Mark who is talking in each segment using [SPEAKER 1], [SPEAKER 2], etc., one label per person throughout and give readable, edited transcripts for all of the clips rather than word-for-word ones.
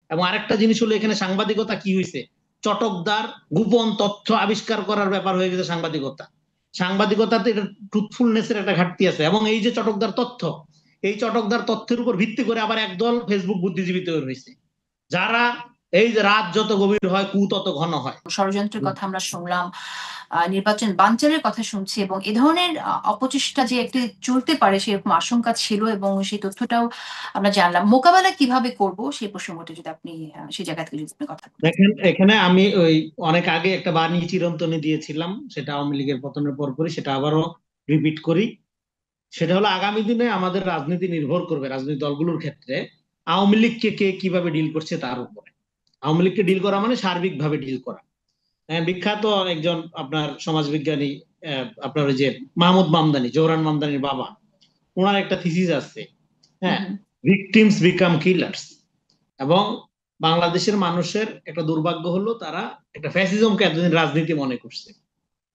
[SPEAKER 1] এবং আরেকটা জিনিস হলো এখানে সাংবাদিকতা কি হয়েছে, চটকদার গোপন তথ্য আবিষ্কার করার ব্যাপার হয়ে গেছে সাংবাদিকতা। সাংবাদিকতাতে এটা ট্রুথফুলনেসের একটা ঘাটতি আছে, এবং এই যে চটকদার তথ্য, এই চটকদার তথ্যের উপর ভিত্তি করে আবার একদল ফেসবুক বুদ্ধিজীবী তৈরি হয়েছে, যারা এই যে রাত যত গভীর হয় কু তত ঘন হয়।
[SPEAKER 2] ষড়যন্ত্রের কথা আমরা শুনলাম, নির্বাচন বানচালের কথা শুনছি, এবং এ ধরনের অপচেষ্টা যে একটি চলতে পারে সেরকম আশঙ্কা ছিল, এবং সেই তথ্যটাও আমরা জানলাম। মোকাবেলা কিভাবে করব সেই প্রসঙ্গটা যদি আপনি সেই জায়গা থেকে যদি আপনি কথা বলেন।
[SPEAKER 1] দেখেন, এখানে আমি ওই অনেক আগে একটা বাণী চিরন্তনী দিয়েছিলাম, সেটা আওয়ামী লীগের পতনের পরপরই, সেটা আবারও রিপিট করি। সেটা হলো আগামী দিনে আমাদের রাজনীতি নির্ভর করবে রাজনৈতিক দলগুলোর ক্ষেত্রে আওয়ামী লীগকে কে কিভাবে ডিল করছে তার উপরে। আওয়ামী লীগকে ডিল করা মানে সার্বিকভাবে ডিল করা। বিখ্যাত একজন আপনার সমাজবিজ্ঞানী, আপনার ওই যে মাহমুদ মামদানি, জোহরান মামদানির বাবা, ওনার একটা থিসিস আছে, হ্যাঁ, ভিকটিমস বিকাম কিলার্স। এবং বাংলাদেশের মানুষের একটা দুর্ভাগ্য হলো তারা একটা ফ্যাসিজমকে এতদিন রাজনীতি মনে করছে।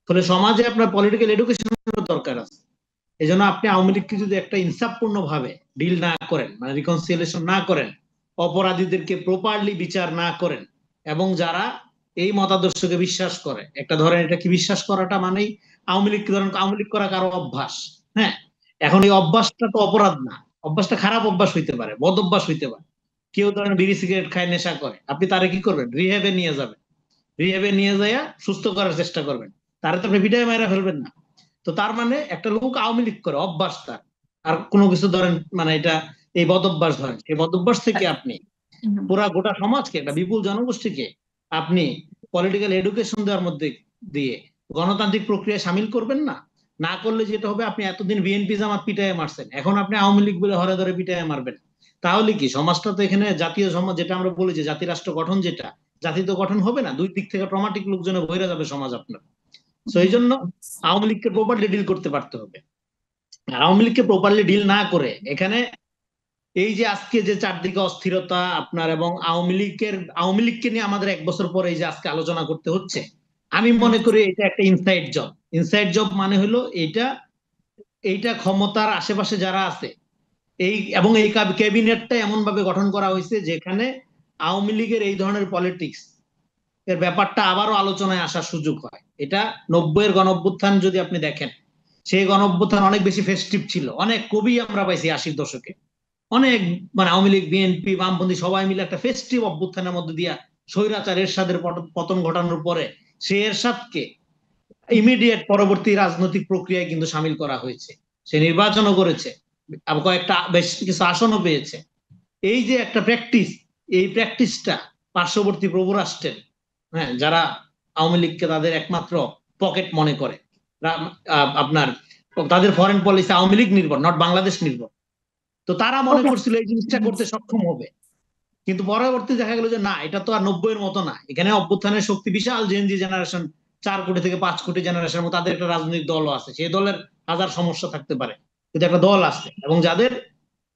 [SPEAKER 1] ফলে সমাজে আপনার পলিটিক্যাল এডুকেশনের দরকার আছে। এই জন্য আপনি আওয়ামী লীগকে যদি একটা ইনসাফপূর্ণ ভাবে ডিল না করেন, মানে রিকনসিলিয়েশন না করেন, অপরাধীদেরকে প্রপারলি বিচার না করেন, এবং যারা এই মতাদর্শকে বিশ্বাস করে, একটা ধরেন এটা কি বিশ্বাস করাটা মানেই আওয়ামী লীগ, ধরেন আওয়ামী লীগ করা কারো অভ্যাস, হ্যাঁ, এখন এই অভ্যাসটা তো অপরাধ না, অভ্যাসটা খারাপ অভ্যাস হইতে পারে, বদ অভ্যাস হইতে পারে। কেউ ধরেন বিড়ি সিগারেট খায়, নেশা করে, আপনি তারে কি করবেন, রিহ্যাবে নিয়ে যাবেন, রিহ্যাবে নিয়ে যাইয়া সুস্থ করার চেষ্টা করবেন, তারে তো আপনি পিটায় মাইরা ফেলবেন না। তো তার মানে একটা লোক আওয়ামী লীগ করে, অভ্যাস তার, আর কোনো কিছু ধরেন মানে এটা এই বদ অভ্যাস ধরেন, এই বদ অভ্যাস থেকে আপনি পুরা গোটা সমাজকে, একটা বিপুল জনগোষ্ঠীকে আপনি পলিটিক্যাল এডুকেশন দেওয়ার মধ্যে দিয়ে গণতান্ত্রিক প্রক্রিয়ায় সামিল করবেন না। না করলে যেটা হবে, আপনি এতদিন বিএনপি জামাত পিটায় মারছেন, এখন আপনি আওয়ামী লীগ বলে হরে ধরে পিটায় মারবেন, তাহলে কি সমাজটা তো এখানে জাতীয় সমাজ, যেটা আমরা বলি যে জাতি রাষ্ট্র গঠন, যেটা জাতি তো গঠন হবে না, দুই দিক থেকে ট্রমাটিক লোকজনে ভরে যাবে সমাজ আপনার। তো এই জন্য আওয়ামী লীগকে প্রপারলি ডিল করতে পারতে হবে। আর আওয়ামী লীগকে প্রপারলি ডিল না করে এখানে এই যে আজকে যে চারদিকে অস্থিরতা আপনার, এবং আওয়ামী লীগকে নিয়ে আমাদের এক বছর পরে এই যে আজকে আলোচনা করতে হচ্ছে, আমি মনে করি এটা একটা ইনসাইড জব। ইনসাইড জব মানে হলো এইটা ক্ষমতার আশেপাশে যারা আছে, এই এবং এই ক্যাবিনেটটা এমন ভাবে গঠন করা হয়েছে যেখানে আওয়ামী লীগের এই ধরনের পলিটিক্স এর ব্যাপারটা আবারও আলোচনায় আসার সুযোগ হয়। এটা 90-এর গণঅভ্যুত্থান যদি আপনি দেখেন, সেই গণঅভ্যুত্থান অনেক বেশি ফেস্টিভ ছিল, অনেক কবি আমরা পাইছি 80-র দশকে, অনেক মানে আওয়ামী লীগ বিএনপি বামপন্থী সবাই মিলে একটা ফেস্টিভ অভ্যুত্থানের মধ্যে দিয়া স্বৈরাচার এরশাদের পতন ঘটানোর পরে সে এরশাদকে ইমিডিয়েট পরবর্তী রাজনৈতিক প্রক্রিয়ায় কিন্তু সামিল করা হয়েছে, সে নির্বাচনও করেছে, কয়েকটা বেশ কিছু আসনও পেয়েছে। এই যে একটা প্র্যাকটিস, এই প্র্যাকটিসটা পার্শ্ববর্তী প্রভু রাষ্ট্রের, হ্যাঁ, যারা আওয়ামী লীগকে তাদের একমাত্র পকেট মনে করে, আপনার তাদের ফরেন পলিসি আওয়ামী লীগ নির্ভর, নট বাংলাদেশ নির্ভর, তো তারা মনে করছিল এই জিনিসটা করতে সক্ষম হবে। কিন্তু পরবর্তী দেখা গেল যে না, এটা তো আর 90-এর মতো না, এখানে অভ্যুত্থানের শক্তি বিশাল, জেনজি জেনারেশন 4 কোটি থেকে 5 কোটি জেনারেশনের মতো, তাদের একটা রাজনৈতিক দলও আছে, সেই দলের হাজার সমস্যা থাকতে পারে, কিন্তু একটা দল আছে এবং যাদের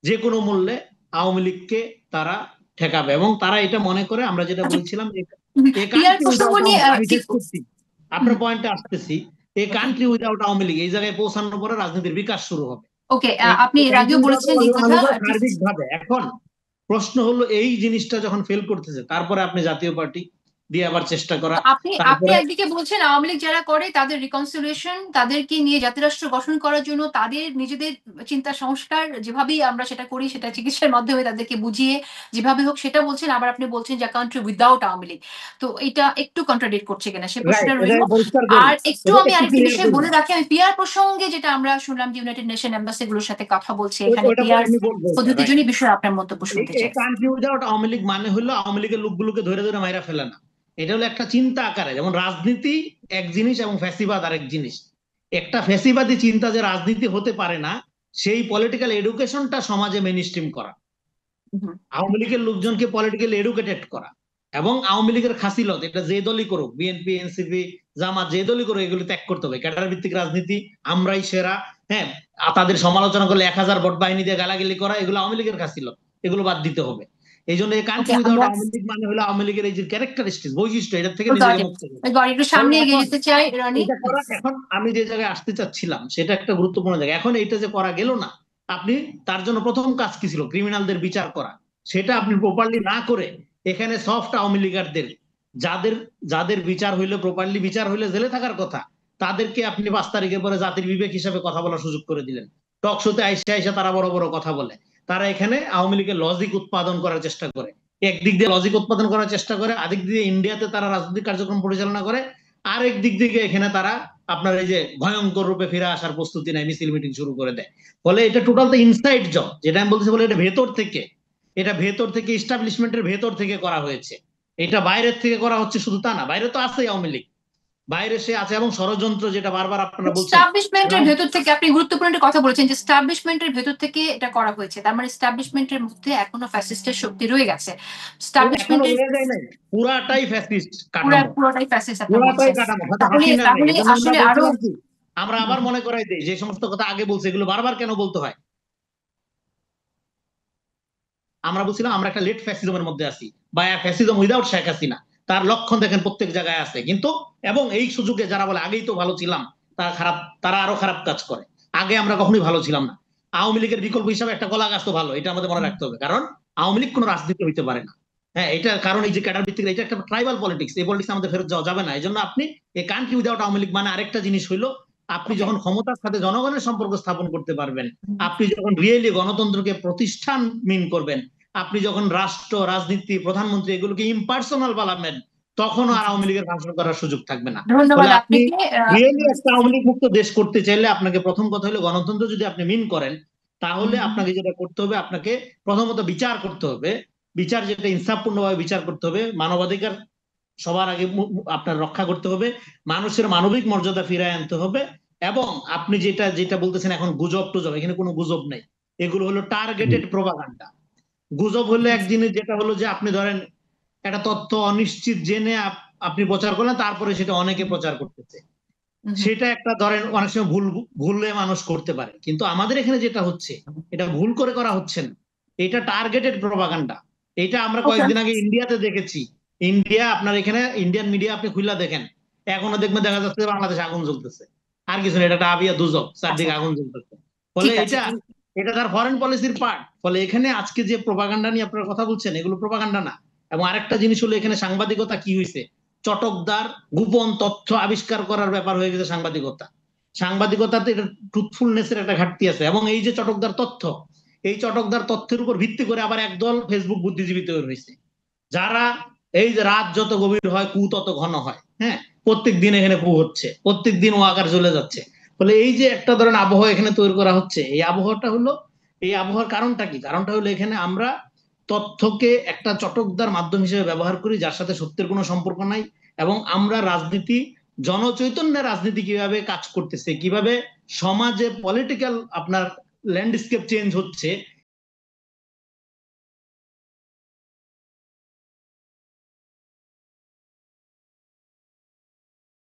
[SPEAKER 1] যে কোনো মূল্যে আওয়ামী লীগকে তারা ঠেকাবে, এবং তারা এটা মনে করে, আমরা যেটা বলছিলাম আপনার পয়েন্টে আসতেছি, এই কান্ট্রি উইদাউট আওয়ামী লীগ, এই জায়গায় পৌঁছানোর পরে রাজনীতির বিকাশ শুরু হবে।
[SPEAKER 2] ওকে, আপনি এর আগেও বলেছেন এই কথা
[SPEAKER 1] সার্বিকভাবে। এখন প্রশ্ন হলো এই জিনিসটা যখন ফেল করতেছে, তারপরে আপনি জাতীয় পার্টি দিয়ে আবার চেষ্টা করা।
[SPEAKER 2] আপনি একদিকে বলছেন আওয়ামী লীগ যারা করে তাদের রিকনসিলিয়েশন, তাদেরকে নিয়ে জাতিরাষ্ট্র গঠন করার জন্য তাদের নিজেদের চিন্তা সংস্কার, যেভাবেই আমরা সেটা করি, সেটা চিকিৎসার মাধ্যমে তাদেরকে বুঝিয়ে যেভাবে হোক সেটা বলছেন, আবার আপনি বলছেন যে কান্ট্রি উইদাউট আওয়ামী লীগ। তো এটা একটু কন্ট্রাডিক্ট করছে কিনা সে প্রশ্নটা রইল। আর একটু আমি আরেকটি বিষয় বলে রাখি, আমি পিআর প্রসঙ্গে যেটা আমরা শুনলাম যে ইউনাইটেড নেশন এম্বাসিগুলোর সাথে কথা বলছে, এখানে পিআর পদ্ধতিজনই বিষয়ে আপনার মন্তব্য শুনতে চাই।
[SPEAKER 1] কান্ট্রি উইদাউট আওয়ামী লীগ মানে হলো আওয়ামী লীগের লোকগুলোকে ধরে ধরে মাইরা ফেলে না, এটা হলো একটা চিন্তা আকারে, যেমন রাজনীতি এক জিনিস এবং ফ্যাসিবাদ আরেক জিনিস। একটা ফ্যাসিবাদী চিন্তা যে রাজনীতি হতে পারে না, সেই পলিটিক্যাল এডুকেশনটা সমাজে মেইনস্ট্রিম করা, আওয়ামী লীগের লোকজনকে পলিটিক্যাল এডুকেটেড করা, এবং আওয়ামী লীগের খাসিলত, এটা যে দলই করুক, বিএনপি এনসিপি জামাত যে দলই করুক, এগুলো ত্যাগ করতে হবে। ক্যাডার ভিত্তিক রাজনীতি, আমরাই সেরা, হ্যাঁ, তাদের সমালোচনা করলে 1000 ভোট বাহিনী দিয়ে গালাগালি করা, এগুলো আওয়ামী লীগের খাসিলত, এগুলো বাদ দিতে হবে। এই জন্য এই কান্ট্রি উইদাউট আওয়ামী লীগ মানে হলো আওয়ামী লীগের এই যে ক্যারেক্টারিস্টিক বৈশিষ্ট্য, এটার থেকে নিজেকে মুক্ত করা। এখন আমি যে জায়গায় আসতে চাচ্ছিলাম সেটা একটা গুরুত্বপূর্ণ জায়গা। এখন এইটা যে করা গেল না, আপনি তার জন্য প্রথম কাজ কি ছিল, ক্রিমিনালদের বিচার করা, সেটা আপনি প্রপারলি না করে এখানে সফট আওয়ামী লীগারদের যাদের যাদের বিচার হইলে প্রপারলি বিচার হইলে জেলে থাকার কথা, তাদেরকে আপনি 5 তারিখের পরে জাতির বিবেক হিসাবে কথা বলার সুযোগ করে দিলেন। টক শোতে আইসা আইসা তারা বড় বড় কথা বলে। তারা এখানে আওয়ামী লীগের লজিক উৎপাদন করার চেষ্টা করে, একদিক দিয়ে লজিক উৎপাদন করার চেষ্টা করে, আরেক দিয়ে ইন্ডিয়াতে তারা রাজনৈতিক কার্যক্রম পরিচালনা করে, আরেক দিক থেকে এখানে তারা আপনার এই যে ভয়ঙ্কর রূপে ফিরে আসার প্রস্তুতি নেয়, মিছিল মিটিং শুরু করে দেয়। ফলে এটা টোটাল তো ইনসাইড জব, যেটা আমি বলতেছি, বলে এটা ভেতর থেকে, এটা ভেতর থেকে ইস্টাবলিশমেন্টের ভেতর থেকে করা হয়েছে। এটা বাইরের থেকে করা হচ্ছে শুধু তা না, বাইরে তো আছেই আওয়ামী লীগ, বাইরে সে আছে, এবং ষড়যন্ত্র যেটা বারবার আপনারা বলছেন।
[SPEAKER 2] এস্টাবলিশমেন্টের ভেতর থেকে আপনি গুরুত্বপূর্ণ একটা কথা বলেছেন যে এস্টাবলিশমেন্টের ভেতর থেকে এটা করা হয়েছে, তার মানে এস্টাবলিশমেন্টের মধ্যে এখনো ফ্যাসিস্টের শক্তি রয়ে গেছে।
[SPEAKER 1] এখনো
[SPEAKER 2] এস্টাবলিশমেন্টের
[SPEAKER 1] বোঝা যায় নাই, পুরাটাই ফ্যাসিস্ট কাঠামো,
[SPEAKER 2] পুরোটাই ফ্যাসিস্ট আপনি
[SPEAKER 1] পুরাটাই
[SPEAKER 2] বলছেন।
[SPEAKER 1] কাঠামো। হয়তো
[SPEAKER 2] তাহলে
[SPEAKER 1] হাসিনা নেই,
[SPEAKER 2] তাহলে
[SPEAKER 1] এজন্য আমরা
[SPEAKER 2] আসলে আরো
[SPEAKER 1] বলছিলাম কি, আমরা আবার মনে করাই দেই যে সমস্ত কথা আগে বলছে এগুলো বারবার কেন বলতে হয়। আমরা বলছিলাম আমরা একটা লেট ফ্যাসিজমের মধ্যে আছি, বা ফ্যাসিজম উইদাউট শেখ হাসিনা, তার লক্ষণ দেখেন প্রত্যেক জায়গায় আছে। কিন্তু এবং এই সুযোগে যারা বলে আগেই তো ভালো ছিলাম, তারা খারাপ, তারা আরো খারাপ কাজ করে। আগে আমরা কখনোই ভালো ছিলাম না। আওয়ামী লীগের বিকল্প হিসাবে একটা কলা গাছ তো ভালো, এটা আমাদের মনে রাখতে হবে, কারণ আওয়ামী লীগ কোনো রাজনীতি হইতে পারে না। হ্যাঁ, এটা কারণ এই যে ক্যাডার ভিত্তিক, এটা একটা ট্রাইবাল পলিটিক্স, এই পলিটিক্স আমাদের ফেরত যাওয়া যাবে না। এই জন্য আপনি এই কান্ট্রি উইদাউট আওয়ামী লীগ মানে আরেকটা জিনিস হইলো, আপনি যখন ক্ষমতার সাথে জনগণের সম্পর্ক স্থাপন করতে পারবেন, আপনি যখন রিয়েলি গণতন্ত্রকে প্রতিষ্ঠান মিন করবেন, আপনি যখন রাষ্ট্র, রাজনীতি, প্রধানমন্ত্রী এগুলোকে ইম্পার্সোনাল বানাবেন, তখন আর আওয়ামী লীগের ভাষণ করার সুযোগ থাকবে না।
[SPEAKER 2] ধন্যবাদ
[SPEAKER 1] ফলে আপনি
[SPEAKER 2] আপনাকে।
[SPEAKER 1] রিয়েলি একটা আওয়ামী লীগ মুক্ত দেশ করতে চাইলে আপনাকে প্রথম কথা হলো গণতন্ত্র যদি আপনি মিন করেন, তাহলে আপনাকে যেটা করতে হবে, আপনাকে প্রথমত বিচার করতে হবে। বিচার যেটা ইনসাফপূর্ণভাবে বিচার করতে হবে, মানবাধিকার সবার আগে আপনার রক্ষা করতে হবে, মানুষের মানবিক মর্যাদা ফিরায় আনতে হবে। এবং আপনি যেটা যেটা বলতেছেন এখন গুজব টুজব, এখানে কোনো গুজব নেই, এগুলো হলো টার্গেটেড প্রোপাগান্ডা। গুজব হলো এক জিনিস, যেটা হলো যে আপনি ধরেন একটা তথ্য অনিশ্চিত জেনে আপনি প্রচার করলেন, তারপরে সেটা অনেকে প্রচার করতেছে, সেটা একটা ধরেন অনেক সময় ভুলে মানুষ করতে পারে। কিন্তু আমাদের এখানে যেটা হচ্ছে, এটা ভুল করে করা হচ্ছে না, এটা টার্গেটেড প্রোপাগান্ডা। এটা আমরা কয়েকদিন আগে ইন্ডিয়াতে দেখেছি। ইন্ডিয়া, আপনার এখানে ইন্ডিয়ান মিডিয়া আপনি খুললা দেখেন, এখনো দেখবেন দেখা যাচ্ছে বাংলাদেশে আগুন জ্বলতেছে, আর কিছু না, এটা আবিয়া দুজক, চারদিকে আগুন জ্বলতেছে। ফলে এটা এটা তার ফরেন পলিসির পার্ট। ফলে এখানে আজকে যে প্রোপাগান্ডা নিয়ে আপনারা কথা বলছেন, এগুলো প্রোপাগান্ডা না। এবং আরেকটা জিনিস হলো, এখানে সাংবাদিকতা কি হয়েছে, চটকদার গোপন তথ্য আবিষ্কার করার ব্যাপার হয়ে গেছে সাংবাদিকতা। সাংবাদিকতাতে এটা ট্রুথফুলনেসের একটা ঘাটতি আছে। এবং এই যে চটকদার তথ্য, এই চটকদার তথ্যের উপর ভিত্তি করে আবার একদল ফেসবুক বুদ্ধিজীবী তৈরি হয়েছে, যারা এই যে রাত যত গভীর হয় কু তত ঘন হয়, হ্যাঁ, প্রত্যেক দিন এখানে কু হচ্ছে, প্রত্যেক দিন ও আকার চলে যাচ্ছে। ফলে এই যে একটা ধরেন আবহাওয়া এখানে তৈরি করা হচ্ছে, এই আবহাওয়াটা হলো, এই আবহাওয়ার কারণটা কি? কারণটা হলো এখানে আমরা তথ্যকে একটা চটকদার মাধ্যম হিসেবে ব্যবহার করি, যার সাথে সত্যের কোনো সম্পর্ক নাই। এবং আমরা রাজনীতি, জনচৈতন্যের রাজনীতি কিভাবে কাজ করতেছে, কিভাবে সমাজে পলিটিক্যাল আপনার ল্যান্ডস্কেপ চেঞ্জ হচ্ছে,